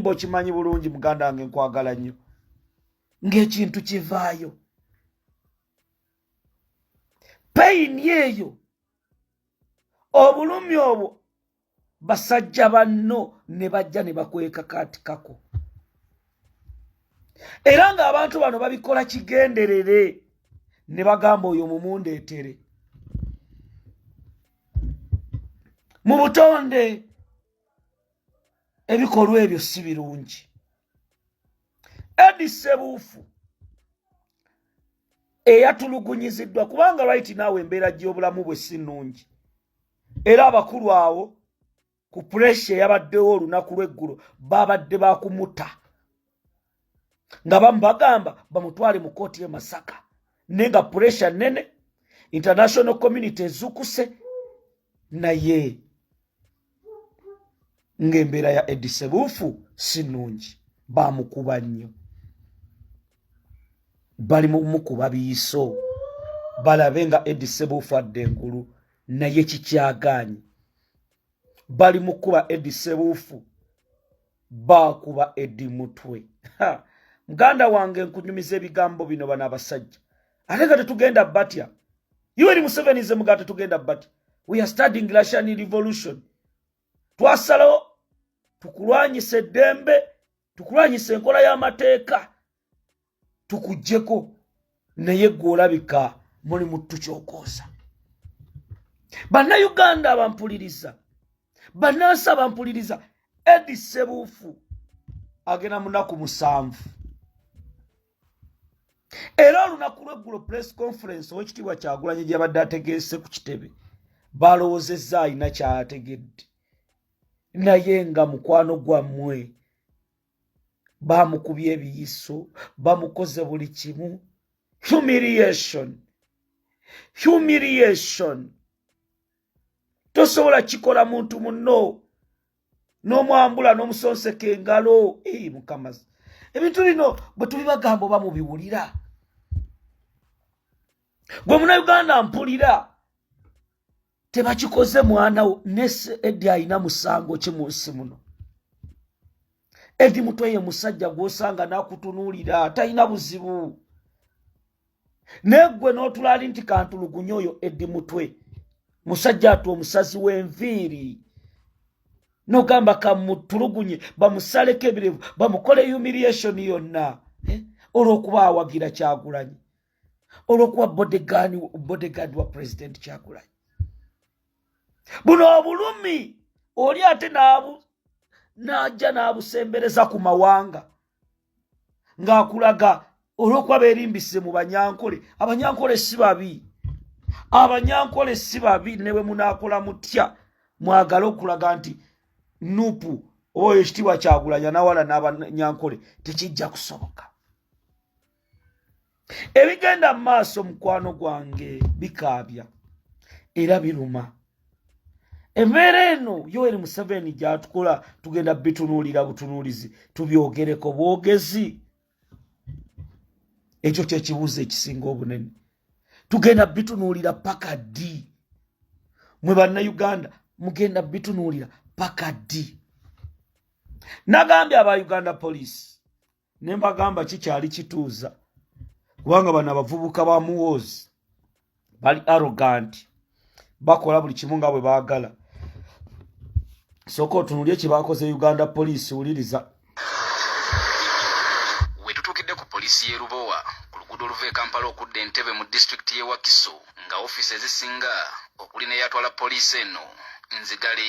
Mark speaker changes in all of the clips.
Speaker 1: ekibbo kimanyi bulungi muganda wange nkwagala nnyo ng'ekintu kivaayo pain yeeyo obulumi obwo basajja banno ne bajja ne bakweka kaatikako era ng'abantu bano babikola kigenderere ne bagamba oyo mumundeetere mu butonde ebikolwa ebyo si birungi. Eddie Ssebuufu eyatulugunyiziddwa kubanga right naawe embeera gy'obulamu bwe si nnungi era abakulu awo ku pressure yabaddewo olunaku lw'eggulo babadde bakumuta nga bagamba bamutwale mu kooti y'e Masaka naye nga pressure nene international community ezukuse naye ng'embeera ya Eddie Ssebuufu si nnungi bamukuba nnyo bali mu mukuba biiso balabe nga Eddie Ssebuufu adde engulu naye kikyagaanyi bali mukuba Eddie Ssebuufu bakuba Eddie mutwe muganda wange nkunyumiza ebigambo bino bano abasajja ate nga tetugenda batya Yoweri Museveni ze muga tetugenda batya we are studying Russian revolution twasalawo tukulwanyisa eddembe tukulwanyisa enkola y'amateeka tukujjeko naye gwe olabika muli mutukyokoosa bannayuganda abampuliriza bannansi abampuliriza Eddie Ssebuufu agenda mu nnaku 7 era olunaku lw'eggulo press conference ow'ekitiibwa Kyagulanyi gy'abadde ategeese ku kitebe balowoozezza alina ky'ategedde naye nga mukwano gwammwe bamukubye ebiyiso bamukoze buli kimu humiliation tosobola kikola muntu munno n'omwambula n'omusonseka engalo mukama ebintu bino bwe tubibagamba oba mubiwulira gwe munnayuganda mpulira tebakikoze mwana nese Eddie alina musango ki mu nsi muno Eddie mutwe ye musajja gw'osanga n'akutunuulira talina buzibu neggwe n'otulali nti kantulugunya oyo Eddie mutwe musajja atu omusazi w'enviiri n'ogamba kamutulugunye bamusaleko ebirevu bamukole humiliation yonna olw'okuba awagira Kyagulanyi olw'okuba bodyguard wa president Kyagulanyi buno obulumi oli ate n'ajja n'abusembereza ku mawanga ng'akulaga olw'okuba beerimbise mu Banyankole Abanyankole si babi ne bwe munaakola mutya mwagala okulaga nti nupu oyo ekitiibwa Kyagulanyi anawala n'Abanyankole tekijja kusoboka ebigenda mu maaso mukwano gwange bikaabya era biruma embeera eno Yoweri Museveni gy'atukola tugenda bitunuulira butunuulizi tubyogereko bwogezi ekyo kyekibuuzo ekisinga obunene tugenda bitunuulira paka ddi mwe bannayuganda mugenda bitunuulira paka ddi nagambye aba Uganda Police ne mbagamba kikyali kituuza kubanga bano abavubuka ba muwoozi bali arrogant bakola buli kimu nga bwe baagala soko otunuulye kye baakoze Uganda Police wuliriza
Speaker 2: wetutuukidde ku poliisi y'e Lubowa ku luguudo oluva e Kampala okudda Entebbe mu disitulikiti y'e Wakiso nga ofiisi ezisinga okuli n'eyatwala poliisi eno nzigale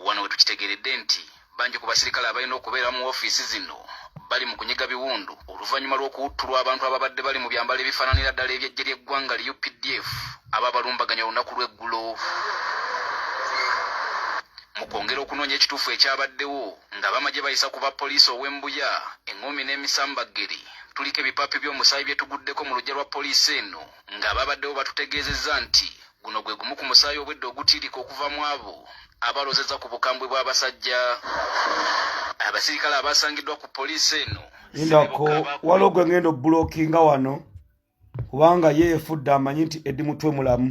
Speaker 2: wano we tukitegeredde nti bangi ku basirikale abalina okubeera mu ofiisi zino bali mu kunyiga biwundu oluvannyuma lw'okuwuttulwa abantu ababadde bali mu byambalo ebifaananira ddala ebyejje ly'eggwanga li UPDF ababalumbaganya olunaku lw'eggulo mu kwongera okunoonya ekituufu ekyabaddewo nga bamagye bayisa ku bapoliisi ow'embuya eŋŋoomi n'emisambageri tuliko ebipaapi by'omusaayi bye tuguddeko mu luggya lwa poliisi eno ng'ababaddewo batutegeezezza nti guno gwe gumu ku musaayi obwedde ogutiirika okuva mu abo abalozeza ku bukambwe bw'abasajja abasirikale abasangiddwa ku poliisi eno
Speaker 1: indako waliwo gwe ngenda obbulookinga wano kubanga ye yefudde amanyi nti Eddie mutwe mulamu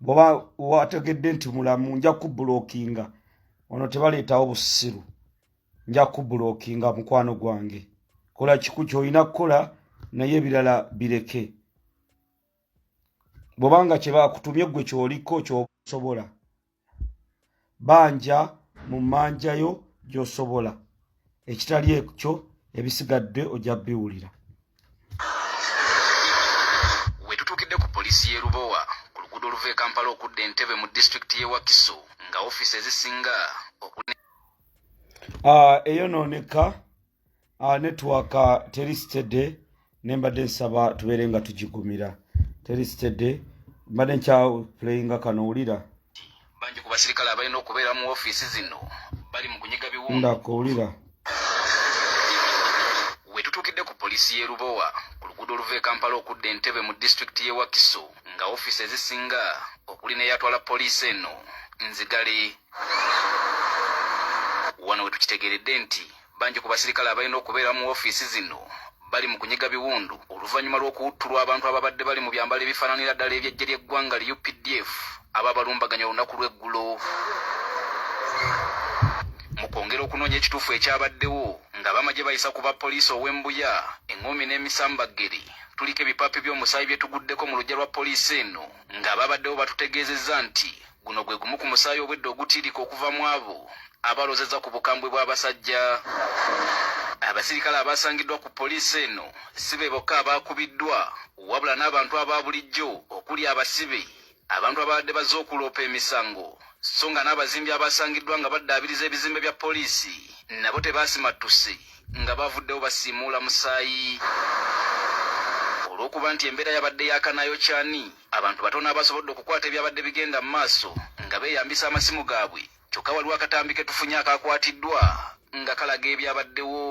Speaker 1: bw'oba wategedde nti mulamu nja kubbulookinga ono tebaleetawo busiru nja kubulookinga mukwano gwange kola kiku kyolina kukola naye ebirala bireke bwobanga kye bakutumye gwe kyoliko kyosobola banja mu manjayo gy'osobola ekitali ekyo ebisigadde ojja biwulira
Speaker 2: wetutuukidde ku poliisi y'e Lubowa ku luguudo oluva e Kampala okudda Entebbe mu disitulikiti y'e Wakiso nga ofiisi ezisinga
Speaker 1: eyonooneka netiwaka terisitedde nembadde nsaba tubeere nga tugigumira terisitedde mbadde nkyapuleyinga kano wulira
Speaker 2: bangi ku basirikale abalina okubeera mu ofiisi zino bali mu kunyiga biwundu
Speaker 1: ndakuwulira
Speaker 2: wetutuukidde ku poliisi y'e Lubowa ku luguudo oluva e Kampala okudda Entebbe mu disitulikiti y'e Wakiso nga ofiisi ezisinga okuli n'eyatwala poliisi eno nzigale wano wetukitegeredde nti bangi ku basirikale abalina okubeera mu ofiisi zino bali mu kunyiga biwundu oluvannyuma lw'okuwuttulwa abantu ababadde bali mu byambalo ebifaananira ddala ebyejje ly'eggwanga li UPDF ababalumbaganya olunaku lw'eggulo mu kwongera okunoonya ekituufu ekyabaddewo nga bamagye bayisa ku bapoliisi ow'embuya eŋŋoomi n'emisambaggeri tuliko ebipaapi by'omusaayi bye tuguddeko mu luggya lwa poliisi eno nga babaddewo batutegeezezza nti guno gwe gumu ku musaayi obwedde ogutiirika okuva mu abo abalozezza ku bukambwe bw'abasajja abasirikale abasangiddwa ku poliisi eno si be bokka abaakubiddwa wabula n'abantu aba bulijjo okuli abasibe abantu ababadde bazze okuloopa emisango so nga n'abazimbi abasangiddwa nga baddaabiriza ebizimbe bya poliisi nabo tebaasimattuse nga bavuddewo basiimuula musaayi olw'okuba nti embeera yabadde yakanayo kyani abantu batono abasobodde okukwata ebyabadde bigenda mu maaso nga beeyambisa amasimu gaabwe kyokka waliwo akatambi ke tufunye akakwatiddwa nga kalaga ebyabaddewo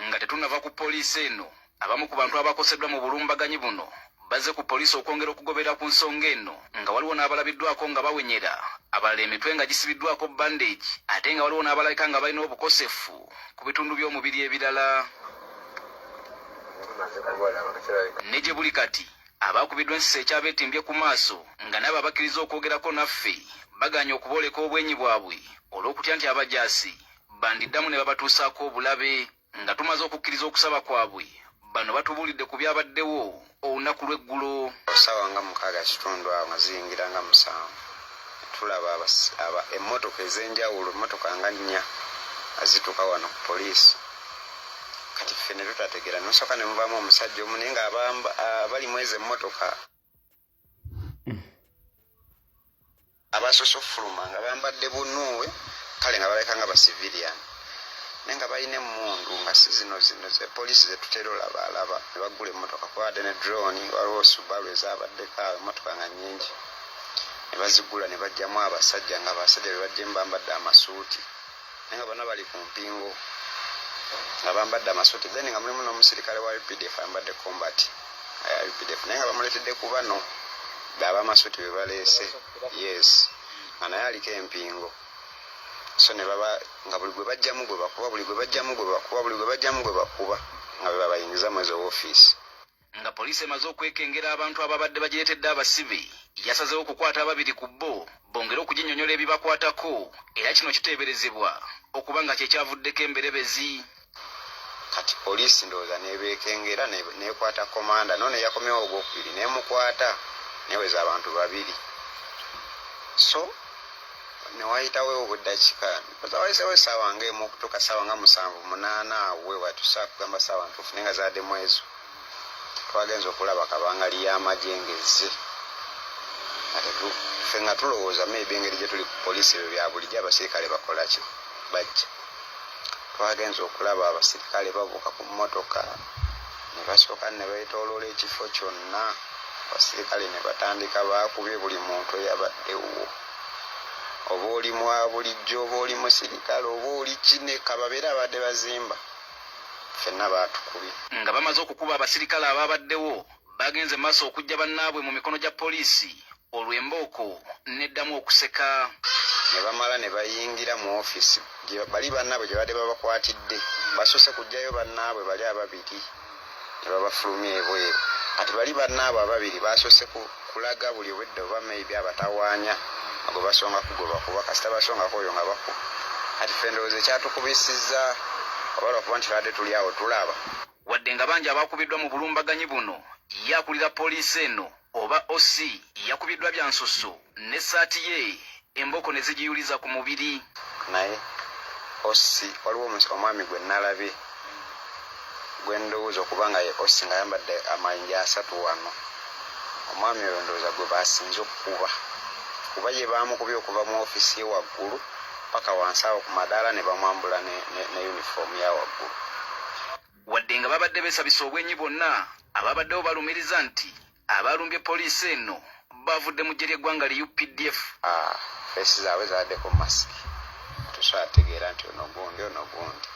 Speaker 2: nga tetunava ku poliisi eno abamu ku bantu abakoseddwa mu bulumbaganyi buno bazze ku poliisi okwongera okugobera ku nsonga eno nga waliwo n'abalabiddwako nga bawenyera abalala emitwe nga gisibiddwako bandage ate nga waliwo n'abalabika nga balina obukosefu ku bitundu by'omubiri ebirala ne gye buli kati abaakubiddwa ensisa ekyabeetimbye ku maaso nga nabo abakkiriza okwogerako naffe baganya okubooleka obwenyi bwabwe olw'okutya nti abajaasi bandiddamu ne babatuusaako obulabe nga tumaze okukkiriza okusaba kwabwe bano batubuulidde ku byabaddewo olunaku lw'eggulo
Speaker 3: osawa nga 6 nga ziyingira nga 7 tulaba emmotoka ez'enjawulo emmotoka nga 4 azituuka wano ku poliisi kati ffe ne tutategeera nosooka ne muvaamu omusajja omu naye nga abali mu ezo emmotoka abasoose okufuluma nga bambadde bunuuwe kale nga baleka nga basivilian naye nga balina emmundu nga si zino ze poliisi zetutera olaba ne baggula emmotoka kwadde ne droni waliwo Subaru ezabaddeko awo emmotoka nga nnyingi ne bazigula ne bajjamu abasajja nga abasajja be bajjemu bambadde amasuuti naye nga bonna bali ku mpingo nga bambadde amasuuti then nga mulimu n'omusirikale wa UPDF ayambadde combat aya UPDF naye nga bamuleetedde ku bano ab'amasuuti be baleese yes nga naye aliko empingo so ne baba nga buli gwe bajjamu gwe bakuba buli gwe bajjamu gwe bakuba buli gwe bajjamu gwe bakuba nga be babayingiza mu ezo ofiisi
Speaker 2: nga poliisi emaze okwekengera abantu ababadde bagireetedde abasibe yasazeewo okukwata ababiri ku bo bongere okuginnyonnyola ebibakwatako era kino kiteeberezebwa okuba nga kyekyavuddeko emberebezi
Speaker 3: kati poliisi ndowooza nebeekengera nekwata komanda none yakomyewo ogwokubiri nemukwata neweza abantu 2 so newayitawo obuddakiika wayisewo essaawa nga emu okutuuka ssaawa nga 7-8 awe watusaa kugamba ssaawa ntuufu naye nga zaddemu ezo twagenza okulaba kabangali y'amagye ngezze ffe nga tulowooza maybe engeri gye tuli ku poliisi ebyo bya bulijjo abasirikale bakola ki bajja twagenza okulaba abasirikale babuuka ku mmotoka ne basooka ne beetooloola ekifo kyonna abasirikale ne batandika baakubye buli muntu eyabaddewo oba oli mwa bulijjo oba oli musirikale oba oli kineka babeera abadde bazimba ffenna baatukubye
Speaker 2: nga bamaze okukuba abasirikale ababaddewo bagenze maaso okujja bannaabwe mu mikono gya poliisi olwo embooko neddamu okuseka
Speaker 3: ne bamala ne bayingira mu ofiisi bali bannaabwe gye badde babakwatidde basose kujjayo bannaabwe bali ababiri ne babafulumya ebweru ati bali bannaabwe ababiri basose kulaga buli obwedde oba maybe abatawaanya agwe basonga kugoba kuba kasita basonga koyo nga baku ati fendowooza ekyatukubisizza oba lwakuba nti tubadde tuli awo tulaba
Speaker 2: wadde nga bangi abakubiddwa mu bulumbaganyi buno ye akulira poliisi eno oba osi yakubiddwa bya nsusu n'essaati ye emboko ne zigiyuliza ku mubiri
Speaker 3: naye osi waliwo omwami gwe nalabye gwe ndowooza okuba nga ye osi nga yambadde amayinja 3 wano omwami oyo ndowooza gwe basinze okukuba kuba ye baamukubye okuva mu ofisi ye waggulu paka wansi awo ku madaala ne bamwambula ne yunifoomu ya waggulu
Speaker 2: wadde nga babadde beesabisa obwenyi bonna ababaddewo balumiriza nti abalumbye poliisi eno bavudde mu ggye ly'eggwanga li UPDF
Speaker 3: feesi zaabwe zabaddeko masiki tusategeera nti ono gundi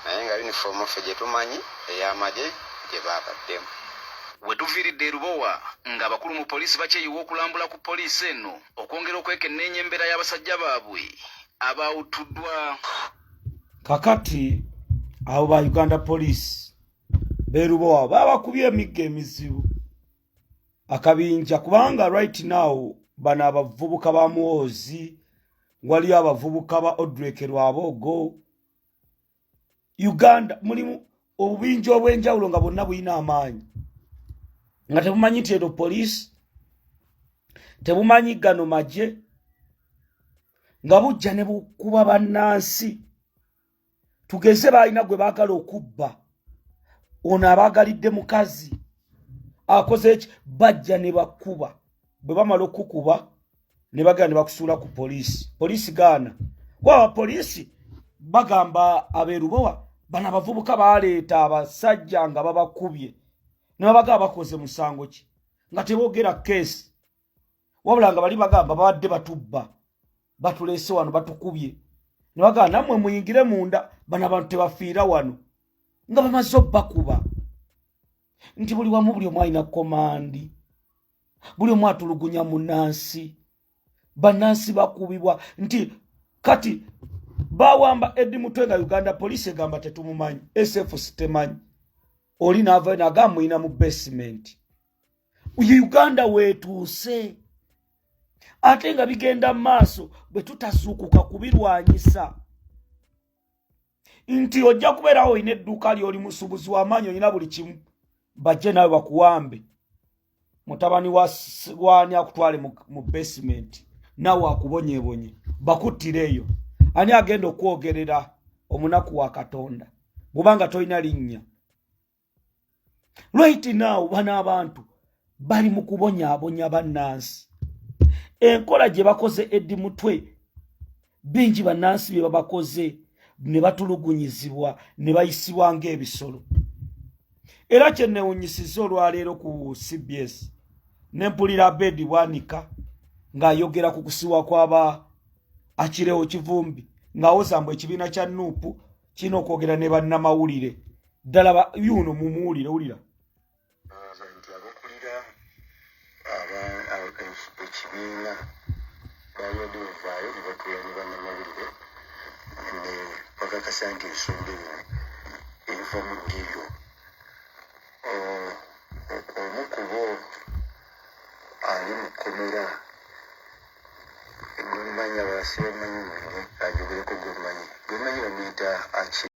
Speaker 3: naye nga yunifoomu ffe gye tumanyi ey'amagye gye baabaddemu
Speaker 2: we tuviiridde e Lubowa ng'abakulu mu poliisi bakyeyiwa okulambula ku poliisi eno okwongera okwekenneenya embeera y'abasajja baabwe abaawutuddwa
Speaker 1: kakati abo ba Uganda Police b'e Lubowa babakubye emigga emizibu akabinja kubanga right now bana abavubuka ba Muhoozi waliyo abavubuka ba Odreke Lwabogo Uganda mulimu obubinja obw'enjawulo nga bonna buyina amaanyi nga tebumanyi nti eno poliisi tebumanyi gano magye nga bujja ne bukuba bannansi tugeze balina gwe baagala okubba ono abaagalidde mukazi akoze eki bajja ne bakuba bwe bamala okukuba ne bagala ne bakusuula ku poliisi gaana kuba abapoliisi bagamba ab'e Lubowa bano abavubuka baaleeta abasajja nga babakubye ne babagamba bakoze musango ki nga teboogera keesi wabula nga bali bagamba babadde batubba batuleese wano batukubye ne bagamba nammwe muyingire munda bano abantu tebafiira wano nga bamaze obbakuba nti buli wamu buli omu alina komandi buli omu atulugunya munnansi bannansi bakubibwa nti kati bawamba Eddie Mutwe nga Uganda Police egamba tetumumanyi SFC temanyi oli naava nagamba muyina mu basement Uganda weetuuse ate nga bigenda maaso bwe tutasuukuka kubirwanyisa nti ojja kubeerawo olina edduuka ly'oli musuubuzi w'amaanyi olina buli kimu bajje nawe bakuwambe mutabani wani akutwale mu basement nawe akubonyebonye bakuttireeyo ani agenda okwogerera omunaku wa Katonda bw'obanga tolina linnya right now bano abantu bali mu kubonyaabonya bannansi enkola gye bakoze Eddie Mutwe bingi bannansi bye babakoze ne batulugunyizibwa ne bayisibwa ng'ebisolo era kye neewunyisiza olwaleero ku CBS ne mpulira Abedi Bwanika ng'ayogera ku kusiwa kw'aba Akirewo Kivumbi ng'awoza mbu ekibiina kya Nuupu kirina okwogera ne bannamawulire ddala yuno mumuwulire wulira
Speaker 4: nti abakulira ekibiina balwadde bavaayo ne batuula ne bannamawulire ne bakakasa nti ensonga eno eva mu nnyindo omu ku bo ali mu kkomera gwemanyi abalasi bamanyi ajogereko gwemanyi bamuyita